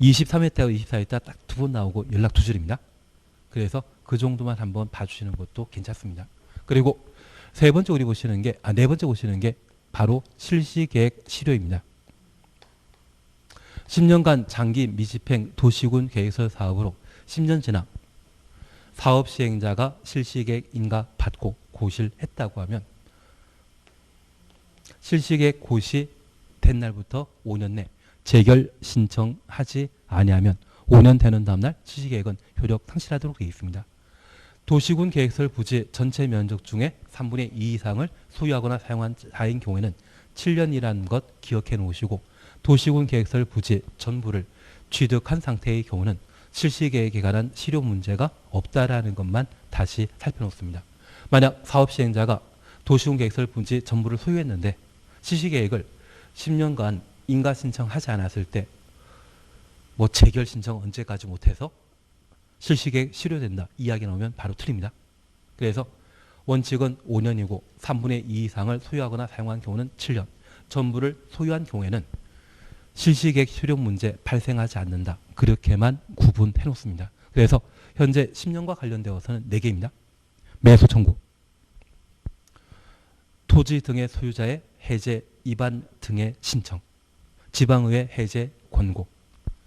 23회 때와 24회 때 딱 두 번 나오고 연락 두 줄입니다. 그래서 그 정도만 한번 봐주시는 것도 괜찮습니다. 그리고 네 번째 보시는 게 바로 실시계획 실효입니다. 10년간 장기 미집행 도시군 계획설 사업으로 10년 지나 사업 시행자가 실시계획 인가 받고 고실했다고 하면 실시계획 고시된 날부터 5년 내 재결 신청하지 아니하면 5년 되는 다음날 실시계획은 효력 상실하도록 되어 있습니다. 도시군 계획설 부지 전체 면적 중에 3분의 2 이상을 소유하거나 사용한 자인 경우에는 7년이라는 것 기억해 놓으시고 도시군 계획설 부지 전부를 취득한 상태의 경우는 실시계획에 관한 실효 문제가 없다라는 것만 다시 살펴놓습니다. 만약 사업 시행자가 도시군 계획설 부지 전부를 소유했는데 실시계획을 10년간 인가 신청하지 않았을 때 뭐 재결 신청 언제까지 못해서 실시계획 실효된다 이야기 나오면 바로 틀립니다. 그래서 원칙은 5년이고 3분의 2 이상을 소유하거나 사용한 경우는 7년, 전부를 소유한 경우에는 실시계획 실효 문제 발생하지 않는다. 그렇게만 구분해 놓습니다. 그래서 현재 10년과 관련되어서는 4개입니다. 매수 청구, 토지 등의 소유자의 해제 위반 등의 신청, 지방의회 해제 권고,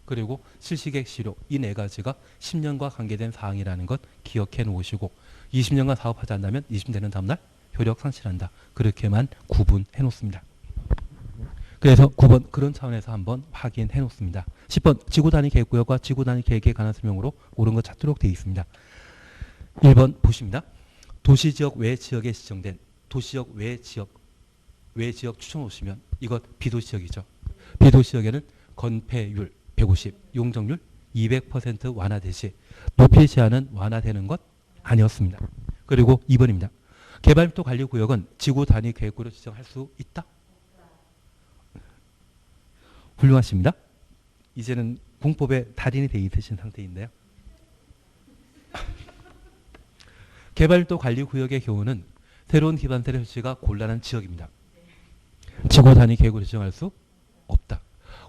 그리고 실시계획 실효 이 4가지가 10년과 관계된 사항이라는 것 기억해 놓으시고 20년간 사업하지 않는다면 20년 되는 다음날 효력 상실한다. 그렇게만 구분해 놓습니다. 그래서 9번 그런 차원에서 한번 확인해 놓습니다. 10번 지구단위 계획구역과 지구단위 계획에 관한 설명으로 옳은 것 찾도록 되어 있습니다. 1번 보십니다. 도시지역 외 지역에 지정된 도시지역 외 지역 추천 오시면 이것 비도시지역이죠. 비도시지역에는 건폐율 150, 용적률 200% 완화되시 높이 제한은 완화되는 것 아니었습니다. 그리고 2번입니다. 개발도 관리구역은 지구 단위 계획구로 지정할 수 있다? 훌륭하십니다. 이제는 공법에 달인이 되어 있으신 상태인데요. 개발도 관리구역의 경우는 새로운 기반세 설치가 곤란한 지역입니다. 지구 단위 계획으로 지정할 수 없다.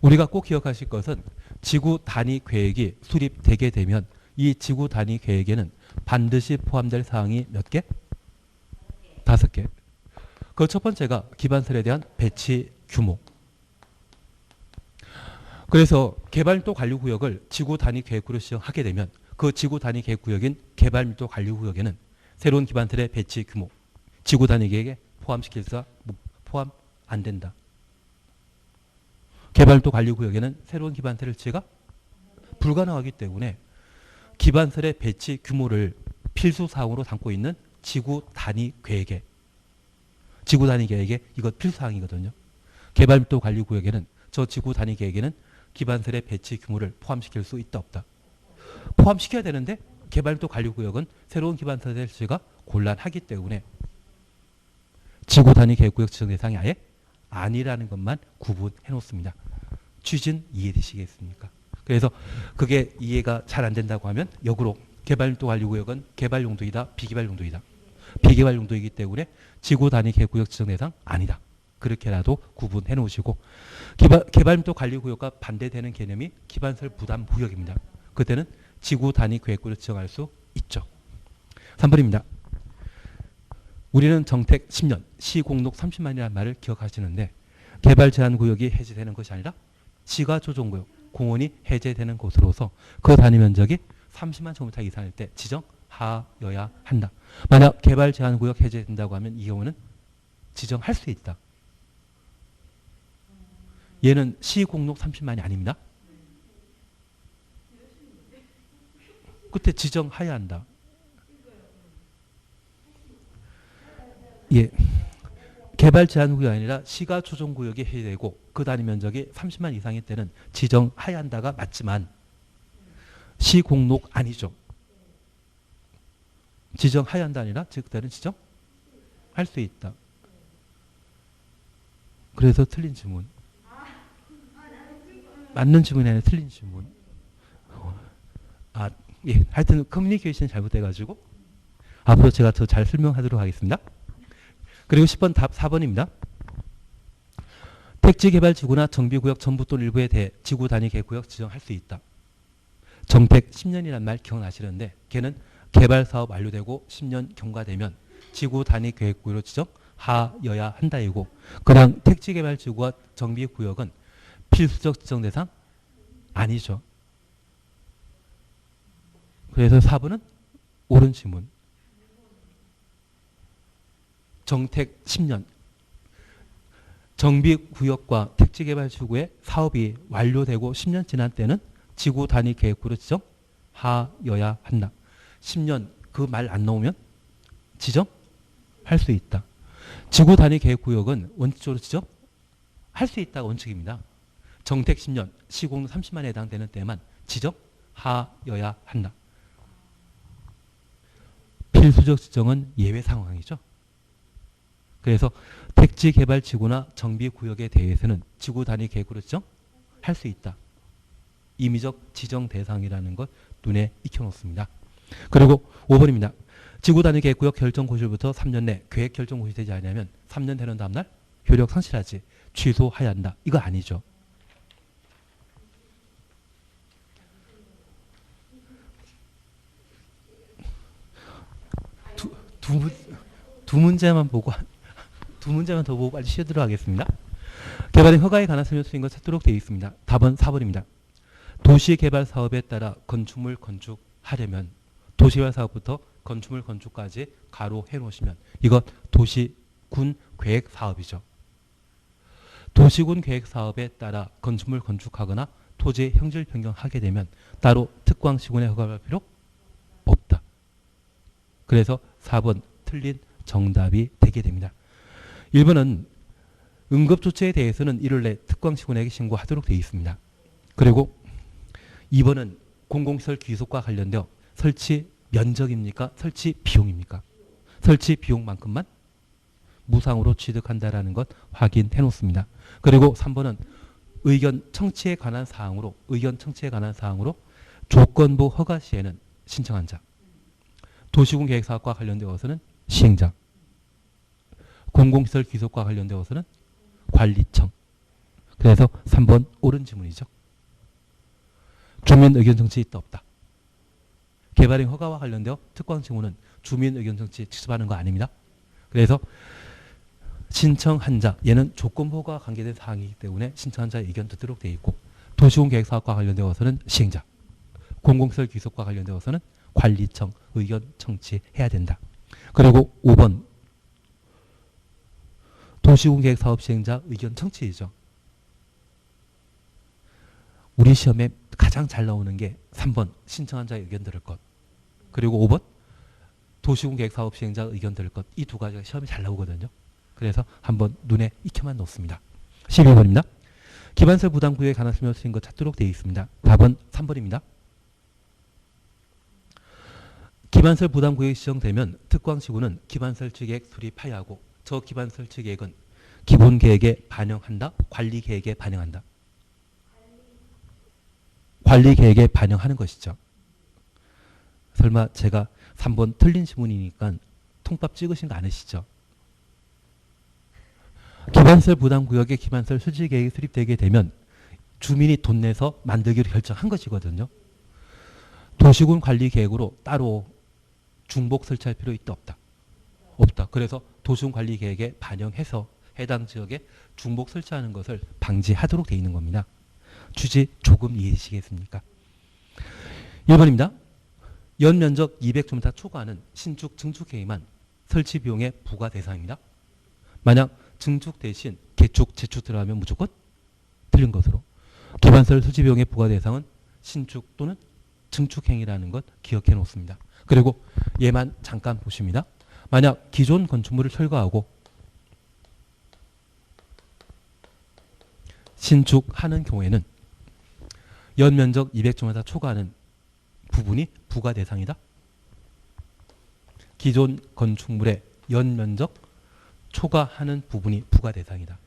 우리가 꼭 기억하실 것은 지구 단위 계획이 수립되게 되면 이 지구 단위 계획에는 반드시 포함될 사항이 몇 개? 5개. 그 첫 번째가 기반설에 대한 배치 규모. 그래서 개발밀도 관리구역을 지구 단위 계획구로 지정하게 되면 그 지구 단위 계획구역인 개발밀도 관리구역에는 새로운 기반설의 배치 규모, 지구 단위 계획에 포함시킬 수 포함 안 된다. 개발도 관리구역에는 새로운 기반설의 설치가 불가능하기 때문에 기반설의 배치 규모를 필수 사항으로 담고 있는 지구 단위 계획에 이것 필수 사항이거든요. 개발도 관리구역에는 저 지구 단위 계획에는 기반설의 배치 규모를 포함시킬 수 있다 없다. 포함시켜야 되는데 개발도 관리구역은 새로운 기반설의 설치가 곤란하기 때문에 지구 단위 계획구역 지정 대상이 아예 아니라는 것만 구분해 놓습니다. 취지는 이해되시겠습니까? 그래서 그게 이해가 잘 안 된다고 하면 역으로 개발밀도 관리구역은 개발 용도이다, 비개발 용도이다. 비개발 용도이기 때문에 지구 단위 계획구역 지정 대상 아니다. 그렇게라도 구분해 놓으시고 개발밀도 관리구역과 반대되는 개념이 기반설 부담 구역입니다. 그때는 지구 단위 계획구를 지정할 수 있죠. 3번입니다. 우리는 정택 10년, 시공록 30만이라는 말을 기억하시는데 개발 제한 구역이 해제되는 것이 아니라 시가 조정구역, 공원이 해제되는 곳으로서 그 단위 면적이 30만 제곱미터 이상일 때 지정하여야 한다. 만약 개발 제한 구역 해제된다고 하면 이 경우는 지정할 수 있다. 얘는 시공록 30만이 아닙니다. 그때 지정해야 한다. 예. 개발 제한 구역이 아니라 시가 조정 구역이 해제되고 그 단위 면적이 30만 이상일 때는 지정해야 한다가 맞지만 시공록 아니죠. 지정해야 한다 아니라 그때는 지정할 수 있다. 그래서 틀린 질문. 맞는 질문이 아니라 틀린 질문. 예. 하여튼 커뮤니케이션이 잘못돼가지고 앞으로 제가 더 잘 설명하도록 하겠습니다. 그리고 10번 답 4번입니다. 택지개발지구나 정비구역 전부 또는 일부에 대해 지구 단위 계획구역 지정할 수 있다. 정택 10년이란 말 기억나시는데 걔는 개발사업 완료되고 10년 경과되면 지구 단위 계획구역으로 지정하여야 한다이고 그냥 택지개발지구와 정비구역은 필수적 지정 대상 아니죠. 그래서 4번은 옳은 질문. 정택 10년. 정비구역과 택지개발지구의 사업이 완료되고 10년 지난 때는 지구 단위 계획구로 지정하여야 한다. 10년 그 말 안 나오면 지정할 수 있다. 지구 단위 계획구역은 원칙적으로 지정할 수 있다가 원칙입니다. 정택 10년, 시공록 30만에 해당되는 때만 지정하여야 한다. 필수적 지정은 예외 상황이죠. 그래서 택지개발지구나 정비구역에 대해서는 지구 단위 계획으로 지정할 수 있다. 임의적 지정 대상이라는 것 눈에 익혀놓습니다. 그리고 5번입니다. 지구 단위 계획구역 결정 고시부터 3년 내 계획 결정 고시되지 않으면 3년 되는 다음날 효력 상실하지 취소해야 한다. 이거 아니죠. 두 문제만 보고 두 문제만 더 보고 빨리 쉬도록 하겠습니다. 개발인 허가에 관한 설명 수인 것 찾도록 되어 있습니다. 답은 4번입니다. 도시개발 사업에 따라 건축물 건축하려면 도시개발 사업부터 건축물 건축까지 가로 해놓으시면 이것 도시군 계획 사업이죠. 도시군 계획 사업에 따라 건축물 건축하거나 토지 형질 변경하게 되면 따로 특광시군에 허가를 받을 필요 없다. 그래서 4번 틀린 정답이 되게 됩니다. 1번은 응급조치에 대해서는 1월 내 특광시군에게 신고하도록 되어 있습니다. 그리고 2번은 공공시설 귀속과 관련되어 설치 면적입니까? 설치 비용입니까? 설치 비용만큼만 무상으로 취득한다라는 것 확인해 놓습니다. 그리고 3번은 의견 청취에 관한 사항으로 조건부 허가 시에는 신청한 자, 도시군 계획사업과 관련되어서는 시행자, 공공시설 귀속과 관련되어서는 관리청. 그래서 3번 옳은 질문이죠. 주민 의견 청취 있다 없다. 개발인 허가와 관련되어 특광 징후는 주민 의견 청취 직접 하는 거 아닙니다. 그래서 신청한 자, 얘는 조건부 허가와 관계된 사항이기 때문에 신청한 자의 의견 듣도록 되어 있고 도시군 계획사업과 관련되어서는 시행자, 공공시설 귀속과 관련되어서는 관리청 의견 청취해야 된다. 그리고 5번 도시군 계획사업 시행자 의견 청취이죠. 우리 시험에 가장 잘 나오는 게 3번 신청한 자의 의견 들을 것, 그리고 5번 도시군 계획사업 시행자 의견 들을 것. 이 두 가지가 시험에 잘 나오거든요. 그래서 한번 눈에 익혀만 놓습니다. 12번입니다. 기반설 부담구역에 관한 설명을 쓰인 것 찾도록 되어 있습니다. 답은 3번입니다. 기반설 부담구역이 지정되면 특광시군은 기반설치 계획 수립하여야 하고 저 기반설치 계획은 기본계획에 반영한다? 관리계획에 반영한다? 관리계획에 반영하는 것이죠. 설마 제가 3번 틀린 지문이니까 통밥 찍으신 거 아니시죠? 기반설 부담구역에 기반설 수질계획이 수립되게 되면 주민이 돈 내서 만들기로 결정한 것이거든요. 도시군 관리계획으로 따로 중복 설치할 필요 있다 없다? 없다. 그래서 도시군 관리계획에 반영해서 해당 지역에 중복 설치하는 것을 방지하도록 되어 있는 겁니다. 취지 조금 이해하시겠습니까? 1번입니다. 연면적 200제곱미터 초과하는 신축 증축행위만 설치 비용의 부과 대상입니다. 만약 증축 대신 개축, 재축 들어가면 무조건 틀린 것으로 기반설 설치 비용의 부과 대상은 신축 또는 증축행위라는 것 기억해 놓습니다. 그리고 얘만 잠깐 보십니다. 만약 기존 건축물을 철거하고 신축하는 경우에는 연면적 200제곱미터 초과하는 부분이 부과 대상이다. 기존 건축물의 연면적 초과하는 부분이 부과 대상이다.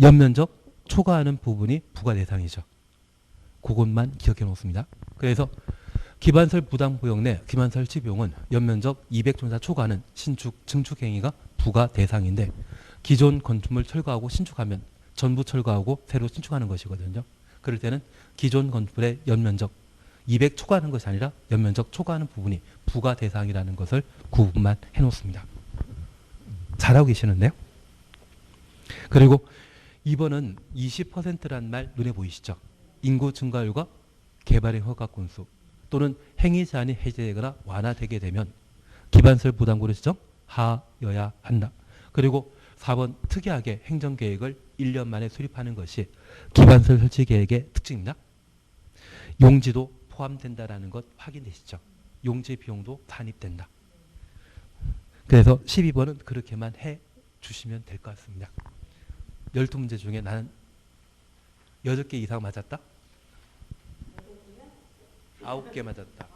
연면적 초과하는 부분이 부과 대상이죠. 그것만 기억해 놓습니다. 그래서 기반설 부담 구역 내 기반 설치 비용은 연면적 200제곱미터 초과하는 신축, 증축 행위가 부과 대상인데 기존 건축물 철거하고 신축하면 전부 철거하고 새로 신축하는 것이거든요. 그럴 때는 기존 건축물의 연면적 200 초과하는 것이 아니라 연면적 초과하는 부분이 부과 대상이라는 것을 구분만 해놓습니다. 잘하고 계시는데요. 그리고 2번은 20%란 말 눈에 보이시죠? 인구 증가율과 개발의 허가 건수 또는 행위 제한이 해제되거나 완화되게 되면 기반설 부담구를 지정하여야 한다. 그리고 4번 특이하게 행정계획을 1년 만에 수립하는 것이 기반설 설치 계획의 특징입니다. 용지도 포함된다라는 것 확인되시죠? 용지 비용도 산입된다. 그래서 12번은 그렇게만 해 주시면 될 것 같습니다. 12문제 중에 나는 8개 이상 맞았다? 9개 맞았다.